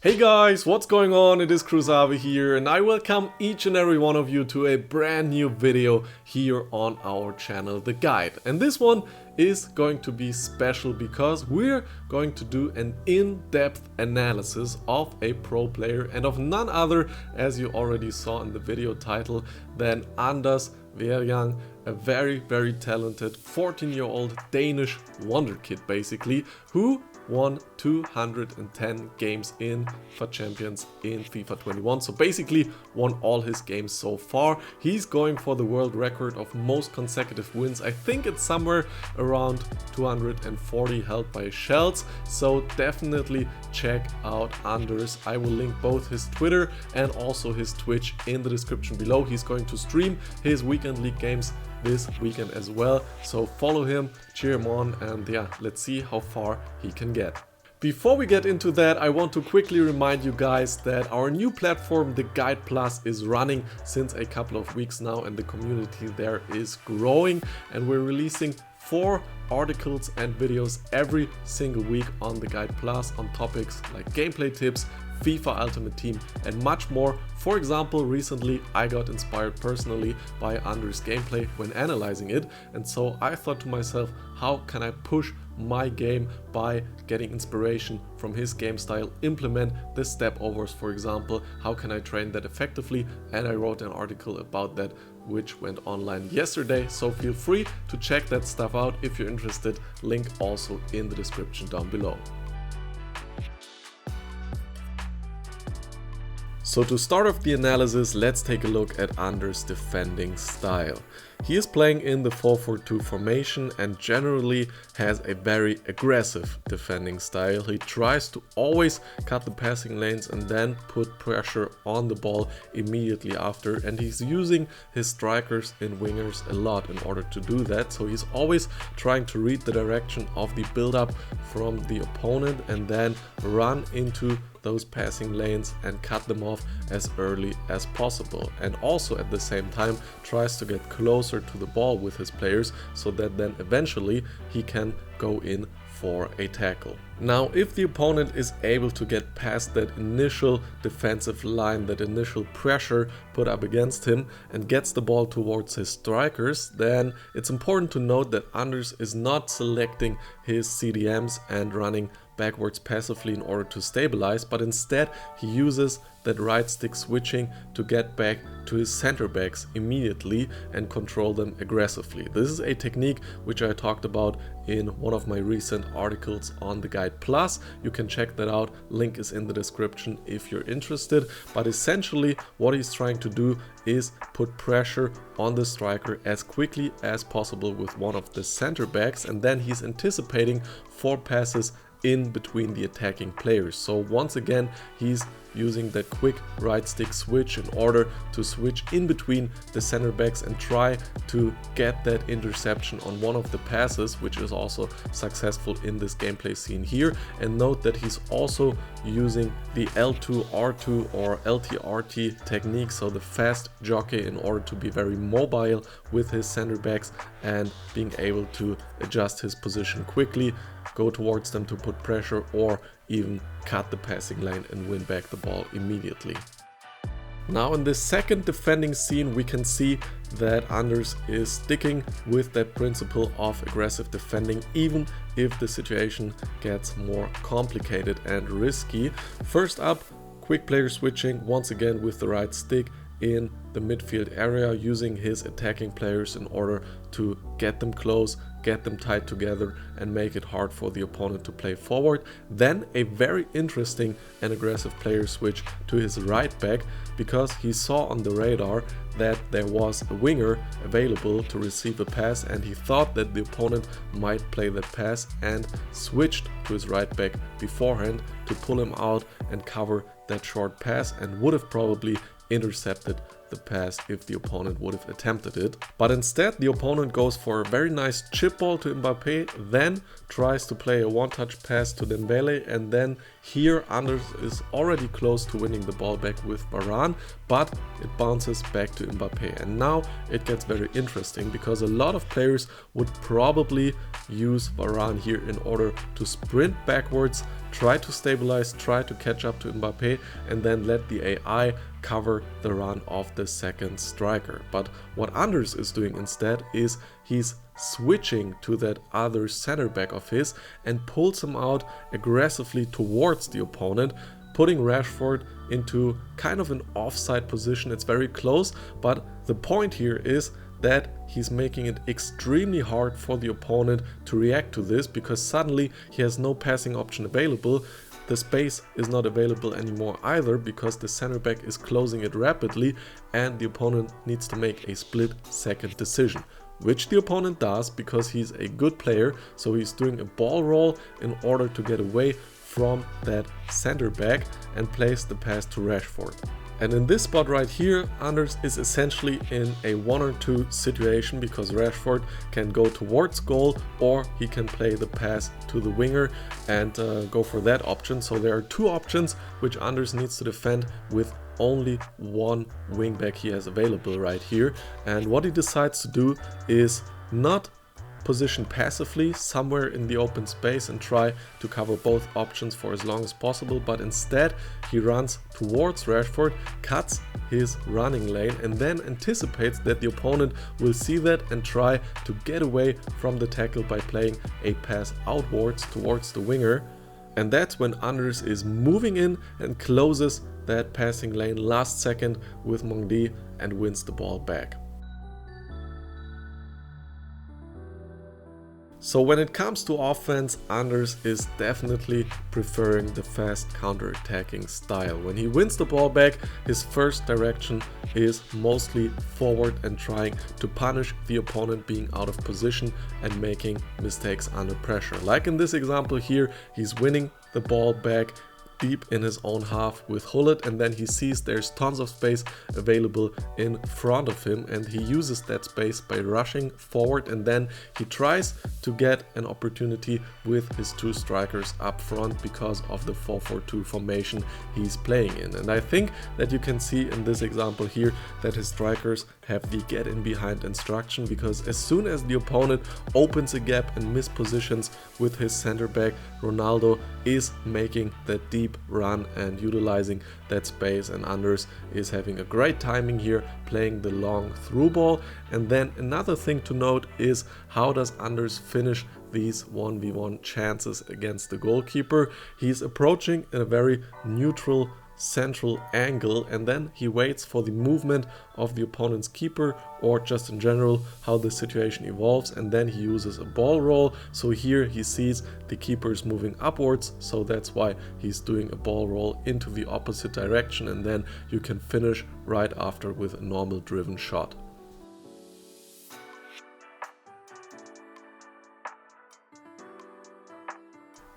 Hey guys, what's going on? It is Cruzavi here and I welcome each and every one of you to a brand new video here on our channel, The Guide. And this one is going to be special because we're going to do an in-depth analysis of a pro player and of none other, as you already saw in the video title, than Anders Vejrgang, a very talented 14-year-old Danish wonderkid basically, who won 210 games in FUT Champions in FIFA 21. So basically won all his games so far. He's going for the world record of most consecutive wins. I think it's somewhere around 240 held by Shells. So definitely check out Anders. I will link both his Twitter and also his Twitch in the description below. He's going to stream his weekend league games this weekend as well, so follow him, cheer him on, and yeah, let's see how far he can get. Before we get into that, I want to quickly remind you guys that our new platform, The Guide Plus, is running since a couple of weeks now and the community there is growing, and we're releasing 4 articles and videos every single week on The Guide Plus on topics like gameplay tips, FIFA Ultimate Team and much more. For example, recently I got inspired personally by Anders' gameplay when analyzing it, and so I thought to myself, how can I push my game by getting inspiration from his game style, implement the step overs for example, how can I train that effectively, and I wrote an article about that which went online yesterday, so feel free to check that stuff out if you're interested, link also in the description down below. So to start off the analysis, let's take a look at Anders' defending style. He is playing in the 4-4-2 formation and generally has a very aggressive defending style. He tries to always cut the passing lanes and then put pressure on the ball immediately after, and he's using his strikers and wingers a lot in order to do that. So he's always trying to read the direction of the build-up from the opponent and then run into those passing lanes and cut them off as early as possible, and also at the same time tries to get closer to the ball with his players so that then eventually he can go in for a tackle. Now, if the opponent is able to get past that initial defensive line, that initial pressure put up against him, and gets the ball towards his strikers, then it's important to note that Anders is not selecting his CDMs and running backwards passively in order to stabilize, but instead he uses that right stick switching to get back to his center backs immediately and control them aggressively. This is a technique which I talked about in one of my recent articles on The Guide Plus. You can check that out, link is in the description if you're interested. But essentially what he's trying to do is put pressure on the striker as quickly as possible with one of the center backs, and then he's anticipating 4 passes in between the attacking players. So once again he's using that quick right stick switch in order to switch in between the center backs and try to get that interception on one of the passes, which is also successful in this gameplay scene here. And note that he's also using the L2R2 or LTRT technique, so the fast jockey, in order to be very mobile with his center backs and being able to adjust his position quickly, go towards them to put pressure, or even cut the passing lane and win back the ball immediately. Now in this second defending scene we can see that Anders is sticking with that principle of aggressive defending even if the situation gets more complicated and risky. First up, quick player switching once again with the right stick in the midfield area, using his attacking players in order to get them close, get them tied together and make it hard for the opponent to play forward. Then a very interesting and aggressive player switch to his right back, because he saw on the radar that there was a winger available to receive a pass and he thought that the opponent might play that pass and switched to his right back beforehand to pull him out and cover that short pass, and would have probably intercepted the pass if the opponent would have attempted it. But instead the opponent goes for a very nice chip ball to Mbappe, then tries to play a one-touch pass to Dembele, and then here Anders is already close to winning the ball back with Varane, but it bounces back to Mbappé. And now it gets very interesting because a lot of players would probably use Varane here in order to sprint backwards, try to stabilize, try to catch up to Mbappé, and then let the AI cover the run of the second striker. But what Anders is doing instead is he's switching to that other center back of his and pulls him out aggressively towards the opponent, putting Rashford into kind of an offside position. It's very close, but the point here is that he's making it extremely hard for the opponent to react to this, because suddenly he has no passing option available. The space is not available anymore either, because the center back is closing it rapidly and the opponent needs to make a split-second decision, which the opponent does because he's a good player. So he's doing a ball roll in order to get away from that center back and place the pass to Rashford. And in this spot right here, Anders is essentially in a 1-or-2 situation, because Rashford can go towards goal or he can play the pass to the winger and go for that option. So there are two options which Anders needs to defend with only one wingback he has available right here. And what he decides to do is not position passively somewhere in the open space and try to cover both options for as long as possible, but instead he runs towards Rashford, cuts his running lane, and then anticipates that the opponent will see that and try to get away from the tackle by playing a pass outwards towards the winger. And that's when Anders is moving in and closes that passing lane last second with Mongdi and wins the ball back. So when it comes to offense, Anders is definitely preferring the fast counter-attacking style. When he wins the ball back, his first direction is mostly forward and trying to punish the opponent being out of position and making mistakes under pressure. Like in this example here, he's winning the ball back deep in his own half with Hullet, and then he sees there's tons of space available in front of him, and he uses that space by rushing forward, and then he tries to get an opportunity with his two strikers up front because of the 4-4-2 formation he's playing in. And I think that you can see in this example here that his strikers have the get in behind instruction, because as soon as the opponent opens a gap and mispositions with his center back, Ronaldo is making that deep run and utilizing that space, and Anders is having a great timing here playing the long through ball. And then another thing to note is, how does Anders finish these 1v1 chances against the goalkeeper? He's approaching in a very neutral central angle, and then he waits for the movement of the opponent's keeper, or just in general how the situation evolves, and then he uses a ball roll. So here he sees the keeper is moving upwards, so that's why he's doing a ball roll into the opposite direction, and then you can finish right after with a normal driven shot.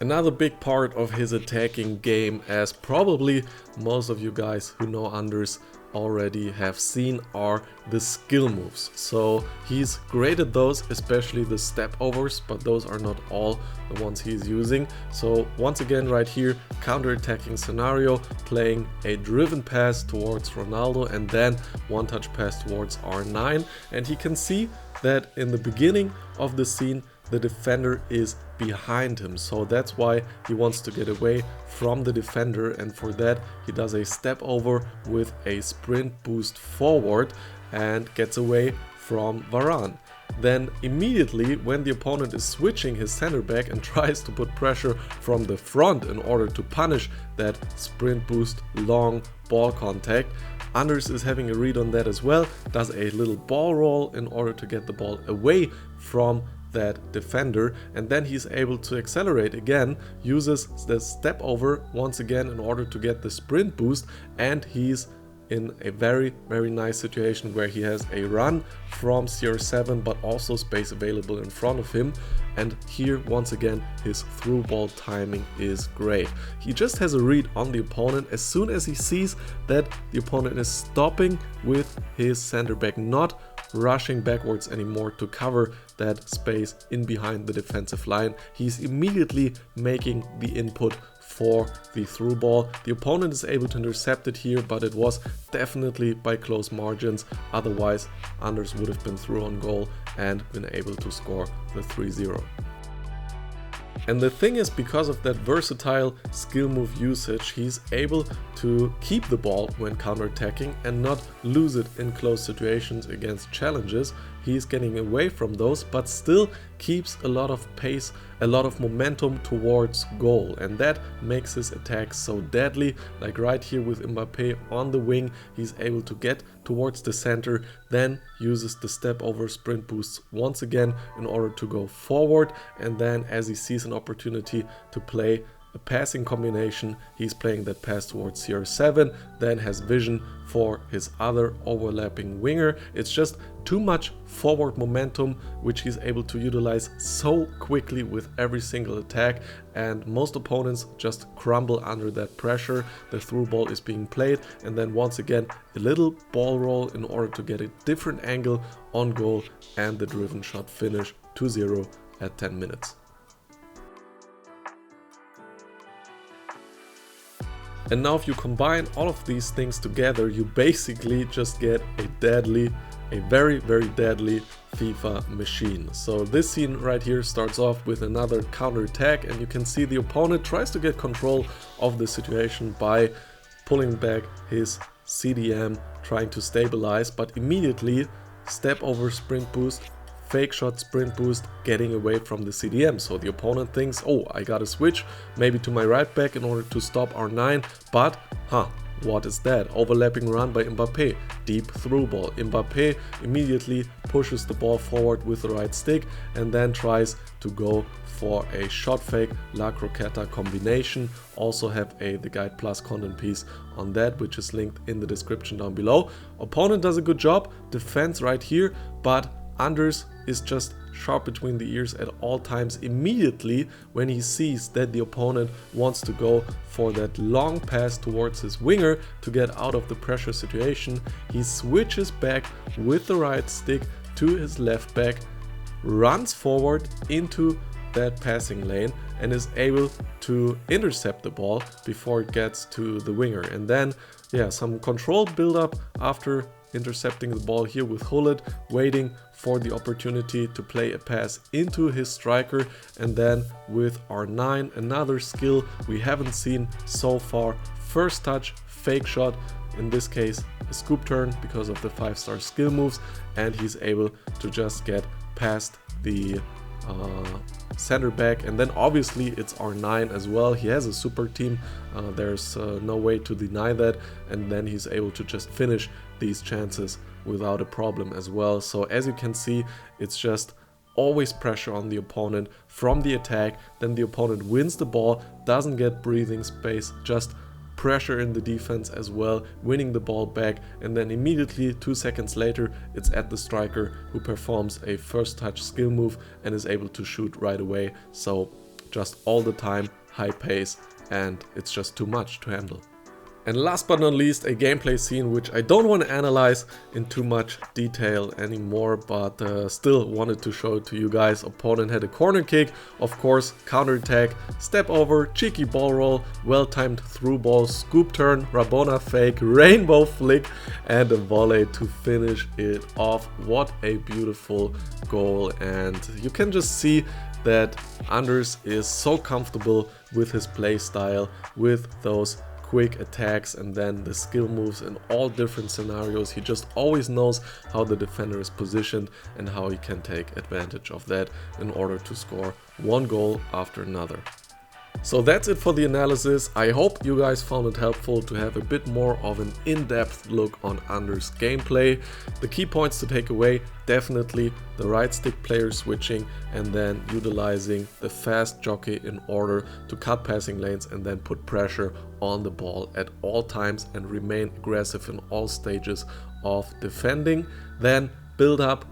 Another big part of his attacking game, as probably most of you guys who know Anders already have seen, are the skill moves. So he's great at those, especially the step overs, but those are not all the ones he's using. So once again right here, counter-attacking scenario, playing a driven pass towards Ronaldo and then one touch pass towards R9, and he can see that in the beginning of the scene the defender is behind him, so that's why he wants to get away from the defender, and for that he does a step over with a sprint boost forward and gets away from Varane. Then immediately when the opponent is switching his center back and tries to put pressure from the front in order to punish that sprint boost long ball contact, Anders is having a read on that as well, does a little ball roll in order to get the ball away from that defender, and then he's able to accelerate again, uses the step over once again in order to get the sprint boost, and he's in a very nice situation where he has a run from CR7 but also space available in front of him. And here once again his through ball timing is great. He just has a read on the opponent as soon as he sees that the opponent is stopping with his center back, not rushing backwards anymore to cover that space in behind the defensive line. He's immediately making the input for the through ball. The opponent is able to intercept it here, but it was definitely by close margins. Otherwise, Anders would have been through on goal and been able to score the 3-0. And the thing is, because of that versatile skill move usage, he's able to keep the ball when counterattacking and not lose it in close situations against challenges. He's getting away from those, but still keeps a lot of pace, a lot of momentum towards goal. And that makes his attacks so deadly. Like right here with Mbappé on the wing, he's able to get towards the center, then uses the step over sprint boosts once again in order to go forward. And then as he sees an opportunity to play a passing combination, he's playing that pass towards CR7, then has vision for his other overlapping winger. It's just too much forward momentum, which he's able to utilize so quickly with every single attack, and most opponents just crumble under that pressure. The through ball is being played, and then once again a little ball roll in order to get a different angle on goal, and the driven shot finish 2-0 at 10 minutes. And now if you combine all of these things together, you basically just get a very, very deadly FIFA machine. So this scene right here starts off with another counter attack, and you can see the opponent tries to get control of the situation by pulling back his CDM, trying to stabilize, but immediately step over sprint boost, fake shot sprint boost, getting away from the CDM. So the opponent thinks, oh, I gotta switch maybe to my right back in order to stop R9, but what is that? Overlapping run by Mbappé, deep through ball. Mbappé immediately pushes the ball forward with the right stick and then tries to go for a shot fake La Croqueta combination. Also have the Guide Plus content piece on that, which is linked in the description down below. Opponent does a good job, defense right here, but Anders is just sharp between the ears at all times. Immediately when he sees that the opponent wants to go for that long pass towards his winger to get out of the pressure situation, he switches back with the right stick to his left back, runs forward into that passing lane and is able to intercept the ball before it gets to the winger. And then some controlled build up after intercepting the ball here with Hullet, waiting for the opportunity to play a pass into his striker, and then with R9, another skill we haven't seen so far. First touch, fake shot, in this case a scoop turn because of the 5-star skill moves, and he's able to just get past the center back, and then obviously it's R9 as well. He has a super team, there's no way to deny that, and then he's able to just finish these chances without a problem as well. So as you can see, it's just always pressure on the opponent from the attack, then the opponent wins the ball, doesn't get breathing space, just pressure in the defense as well, winning the ball back, and then immediately 2 seconds later it's at the striker who performs a first touch skill move and is able to shoot right away. So just all the time high pace, and it's just too much to handle. And last but not least, a gameplay scene which I don't want to analyze in too much detail anymore, but still wanted to show it to you guys. Opponent had a corner kick, of course, counter attack, step over, cheeky ball roll, well-timed through ball, scoop turn, Rabona fake, rainbow flick, and a volley to finish it off. What a beautiful goal, and you can just see that Anders is so comfortable with his play style, with those quick attacks and then the skill moves in all different scenarios. He just always knows how the defender is positioned and how he can take advantage of that in order to score one goal after another. So that's it for the analysis. I hope you guys found it helpful to have a bit more of an in-depth look on Anders' gameplay. The key points to take away: definitely the right stick player switching and then utilizing the fast jockey in order to cut passing lanes and then put pressure on the ball at all times and remain aggressive in all stages of defending. Then build up,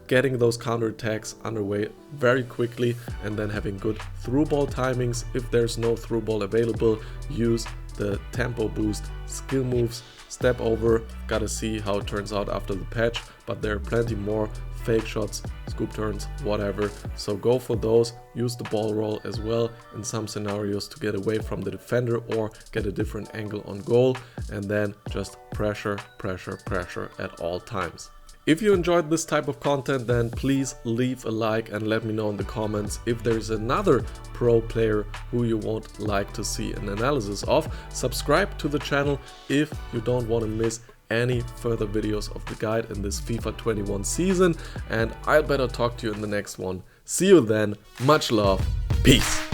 getting those counter attacks underway very quickly, and then having good through ball timings. If there's no through ball available, use the tempo boost skill moves step over, gotta see how it turns out after the patch, but there are plenty more fake shots, scoop turns, whatever, so go for those. Use the ball roll as well in some scenarios to get away from the defender or get a different angle on goal, and then just pressure, pressure, pressure at all times. If you enjoyed this type of content, then please leave a like and let me know in the comments if there's another pro player who you would like to see an analysis of. Subscribe to the channel if you don't want to miss any further videos of the guide in this FIFA 21 season, and I'll better talk to you in the next one. See you then, much love, peace!